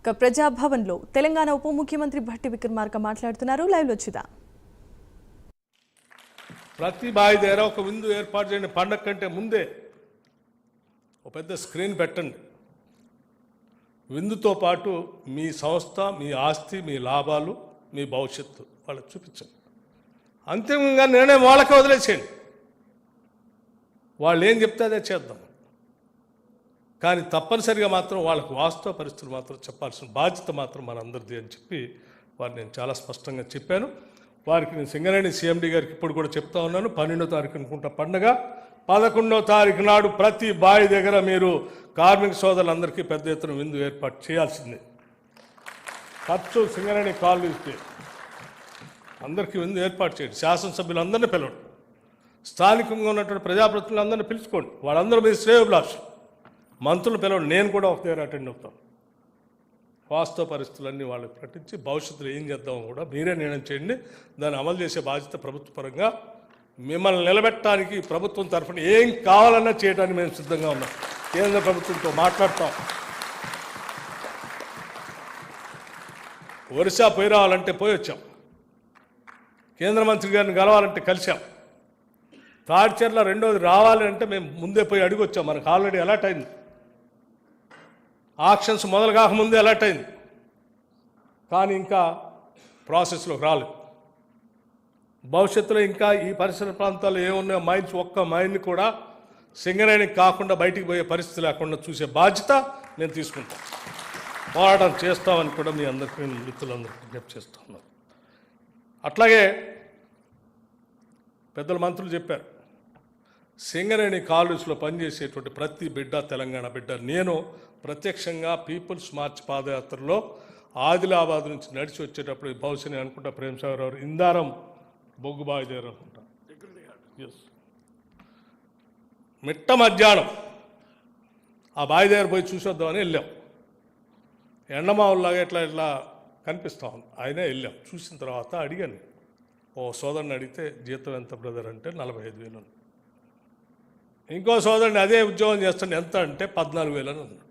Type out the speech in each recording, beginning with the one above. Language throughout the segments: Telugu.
ప్రజాభవన్లో తెలంగాణ ఉప ముఖ్యమంత్రి భట్టి విక్రమార్క మాట్లాడుతున్నారు. లైవ్లో చూద్దాం. ప్రతి బావి దగ్గర ఒక విందు ఏర్పాటు చేయండి. పండగ కంటే ముందే ఒక పెద్ద స్క్రీన్ పెట్టండి. విందుతో పాటు మీ సంస్థ, మీ ఆస్తి, మీ లాభాలు, మీ భవిష్యత్తు వాళ్ళకి చూపించండి. అంతిమంగా నిర్ణయం వాళ్ళకే వదిలేసేయండి. వాళ్ళు ఏం చెప్తే అదే చేద్దాం. కానీ తప్పనిసరిగా మాత్రం వాళ్ళకు వాస్తవ పరిస్థితులు మాత్రం చెప్పాల్సిన బాధ్యత మాత్రం మనందరిది అని చెప్పి వారిని నేను చాలా స్పష్టంగా చెప్పాను. వారికి నేను సింగరేణి CMD గారికి ఇప్పుడు కూడా చెప్తా ఉన్నాను. 12వ తారీఖు అనుకుంటా పండుగ. 11వ తారీఖు నాడు ప్రతి బావి దగ్గర మీరు కార్మిక సోదరులందరికీ పెద్ద ఎత్తున విందు ఏర్పాటు చేయాల్సిందే. ఖర్చు సింగరేణి కాలనీకి అందరికీ విందు ఏర్పాటు చేయండి. శాసనసభ్యులందరినీ పిలవండి. స్థానికంగా ఉన్నటువంటి ప్రజాప్రతినిధులందరినీ పిలుచుకోండి. వాళ్ళందరూ మీ శ్రేయోభిలాషులు. మంత్రులు పిలవండి. నేను కూడా ఒక దగ్గర అటెండ్ అవుతాను. వాస్తవ పరిస్థితులన్నీ వాళ్ళకి ప్రకటించి భవిష్యత్తులో ఏం చేద్దామో కూడా మీరే నిర్ణయం చేయండి. దాన్ని అమలు చేసే బాధ్యత ప్రభుత్వ పరంగా మిమ్మల్ని నిలబెట్టడానికి ప్రభుత్వం తరఫున ఏం కావాలన్నా చేయడానికి మేము సిద్ధంగా ఉన్నాం. కేంద్ర ప్రభుత్వంతో మాట్లాడతాం. ఒరిస్సా పోయి రావాలంటే పోయి వచ్చాం. కేంద్ర మంత్రి గారిని కలవాలంటే కలిసాం. తాడిచెర్ల రెండోది రావాలి అంటే మేము ముందే పోయి అడిగి వచ్చాం. మనకు ఆల్రెడీ అలర్ట్ అయింది. ఆక్షన్స్ మొదలు కాకముందే అలర్ట్ అయింది. కానీ ఇంకా ప్రాసెస్లోకి రాలేదు. భవిష్యత్తులో ఇంకా ఈ పరిసర ప్రాంతాల్లో ఏమున్నాయో మైన్స్, ఒక్క మైన్ని కూడా సింగరేణికి కాకుండా బయటికి పోయే పరిస్థితి లేకుండా చూసే బాధ్యత నేను తీసుకుంటాను. పోరాటం చేస్తామని కూడా మీ అందరికీ మిత్రులందరికీ విజ్ఞప్తి చేస్తూ ఉన్నాను. అట్లాగే పెద్దల మంత్రులు చెప్పారు, సింగరేణి కాలేజీలో పనిచేసేటువంటి ప్రతి బిడ్డ తెలంగాణ బిడ్డ. నేను ప్రత్యక్షంగా పీపుల్స్ మార్చ్ పాదయాత్రలో ఆదిలాబాద్ నుంచి నడిచి వచ్చేటప్పుడు బహుశా నేను అనుకుంటా ప్రేమసాగర్ గారు ఇందారం బొగ్గుబావి దగ్గర అనుకుంటా, ఎస్, మిట్ట మధ్యాహ్నం ఆ బావి దగ్గర పోయి చూసొద్దామని వెళ్ళాం. ఎండమావుల్లాగా ఇట్లా ఇట్లా కనిపిస్తా ఉంది. అయినా వెళ్ళాం. చూసిన తర్వాత అడిగాను, ఓ సోదరుని అడిగితే జీతం ఎంత బ్రదర్ అంటే 45,000. ఇంకో సోదరుని అదే ఉద్యోగం చేస్తాను ఎంత అంటే 14,000 అని ఉన్నాడు.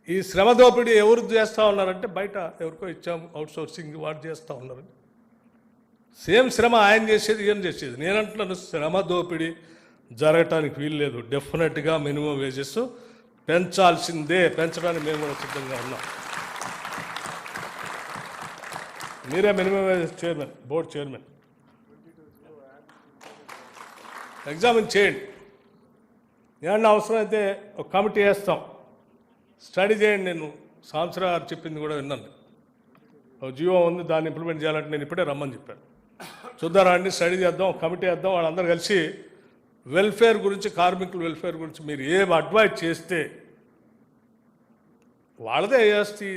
ఈ శ్రమ దోపిడీ ఎవరు చేస్తూ ఉన్నారంటే బయట ఎవరికో ఇచ్చాము, అవుట్సోర్సింగ్ వాడు చేస్తూ ఉన్నారు. సేమ్ శ్రమ ఆయన చేసేది ఈయన చేసేది. నేనంటున్నాను శ్రమ దోపిడీ జరగటానికి వీల్లేదు. డెఫినెట్గా మినిమం వేజెస్ పెంచాల్సిందే. పెంచడానికి మేము కూడా సిద్ధంగా ఉన్నాం. మీరే minimum wages chairman, board chairman, examine చేయండి. ఏమన్నా అవసరమైతే ఒక కమిటీ వేస్తాం, స్టడీ చేయండి. నేను సంవత్సరం గారు చెప్పింది కూడా విన్నాను. ఒక జీవో ఉంది, దాన్ని ఇంప్లిమెంట్ చేయాలంటే నేను ఇప్పుడే రమ్మని చెప్పాను. చూద్దారా అండి, స్టడీ చేద్దాం, కమిటీ వేద్దాం. వాళ్ళందరూ కలిసి వెల్ఫేర్ గురించి, కార్మికుల వెల్ఫేర్ గురించి మీరు ఏ అడ్వైజ్ చేస్తే వాళ్ళదే ఆస్తి,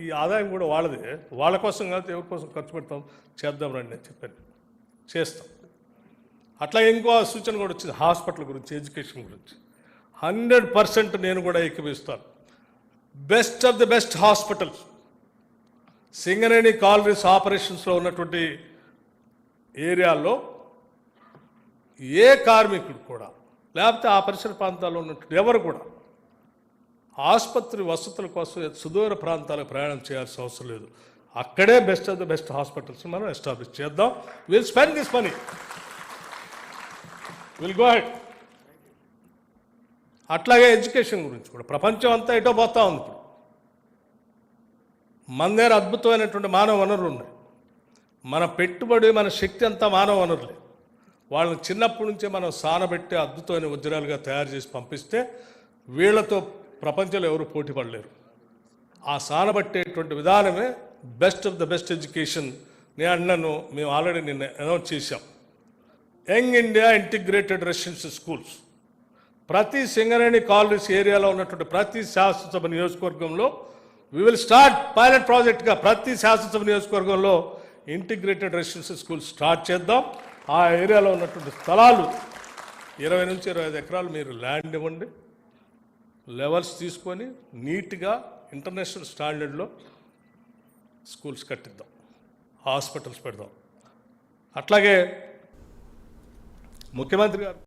ఈ ఆదాయం కూడా వాళ్ళదే. వాళ్ళ కోసం కాదు, ఎవరి కోసం ఖర్చు పెడతాం, చేద్దాం రండి అని చెప్పాను. చేస్తాం. అట్లా ఇంకో సూచన కూడా వచ్చింది హాస్పిటల్ గురించి, ఎడ్యుకేషన్ గురించి. 100% నేను కూడా ఏకీభవిస్తాను. Best of the best hospitals Singareni colonies ఆపరేషన్స్లో ఉన్నటువంటి ఏరియాల్లో ఏ కార్మికుడు కూడా, లేకపోతే ఆ పరిసర ప్రాంతాల్లో ఉన్నటువంటి ఎవరు కూడా ఆసుపత్రి వసతుల కోసం సుదూర ప్రాంతాలకు ప్రయాణం చేయాల్సిన అవసరం లేదు. అక్కడే best of the best hospitals మనం ఎస్టాబ్లిష్ చేద్దాం. Will spend this money, will go head. అట్లాగే ఎడ్యుకేషన్ గురించి కూడా ప్రపంచం అంతా ఎటో పోతా ఉంది. ఇప్పుడు మన దగ్గర అద్భుతమైనటువంటి మానవ వనరులు ఉన్నాయి. మన పెట్టుబడి, మన శక్తి అంతా మానవ వనరులే. వాళ్ళని చిన్నప్పటి నుంచే మనం సానబెట్టి అద్భుతమైన వజ్రాలుగా తయారు చేసి పంపిస్తే వీళ్లతో ప్రపంచంలో ఎవరు పోటీ పడలేరు. ఆ సానబట్టేటువంటి విధానమే best of the best education. నేను అన్నాను, మేము ఆల్రెడీ నిన్న అనౌన్స్ చేశాం. Young India integrated residential schools ప్రతి సింగరేణి కాలనీస్ ఏరియాలో ఉన్నటువంటి ప్రతి శాసనసభ నియోజకవర్గంలో వి విల్ స్టార్ట్ పైలట్ ప్రాజెక్ట్గా ప్రతి శాసనసభ నియోజకవర్గంలో ఇంటిగ్రేటెడ్ రెసిడెన్షియల్ స్కూల్స్ స్టార్ట్ చేద్దాం. ఆ ఏరియాలో ఉన్నటువంటి స్థలాలు 20 నుంచి 25 ఎకరాలు మీరు ల్యాండ్ ఇవ్వండి. లెవెల్స్ తీసుకొని నీట్గా ఇంటర్నేషనల్ స్టాండర్డ్లో స్కూల్స్ కట్టిద్దాం, హాస్పిటల్స్ పెడదాం. అట్లాగే ముఖ్యమంత్రి గారు